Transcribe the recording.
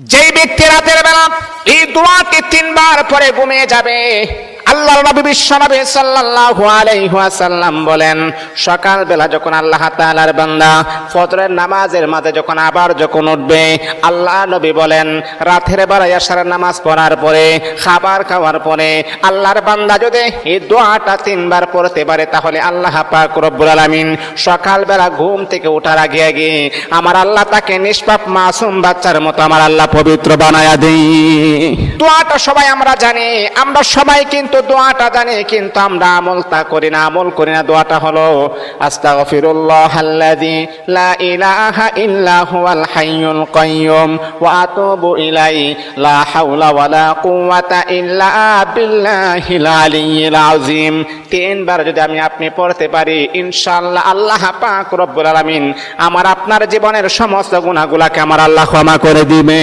যেই ব্যক্তি রাতের বেলা এই দোয়াটি 3 বার পরে ঘুমিয়ে যাবে, আল্লাহর নবী বিশ্বনবী সাল্লাল্লাহু আলাইহি ওয়াসাল্লাম বলেন, সকাল বেলা যখন আল্লাহ তাআলার বান্দা ফজরের নামাজের মাঝে যখন উঠবে, আল্লাহ নবী বলেন রাতের বেলা এশারের নামাজ পড়ার পরে, খাবার খাওয়ার পরে আল্লাহর বান্দা যদি এই দোয়াটা 3 বার পড়তে পারে, তাহলে আল্লাহ পাক রব্বুল আলামিন সকাল বেলা ঘুম থেকে ওঠার আগে আগে আমার আল্লাহ তাকে নিষ্পাপ মাসুম বাচ্চার মতো আমার আল্লাহ পবিত্র বানায়া দেই। দোয়াটা সবাই আমরা জানি, আমরা সবাই কিন্তু দোয়াটা জানি, কিন্তু আমরা আমল করি না। দোয়াটা হলো আস্তাগফিরুল্লাহাল্লাযী লা ইলাহা ইল্লা হুয়াল হাইয়ুল কাইয়্যুম ওয়া আতুবু ইলাইহি লা হাওলা ওয়ালা কুওয়াতা ইল্লা বিল্লাহিল আলিয়্যিল আযীম। 3 বার যদি আপনি পড়তে পারি, ইনশাআল্লাহ আল্লাহ পাক রব্বুল আলামিন আমার আপনার জীবনের সমস্ত গুনাহগুলোকে আমার আল্লাহ ক্ষমা করে দিবে।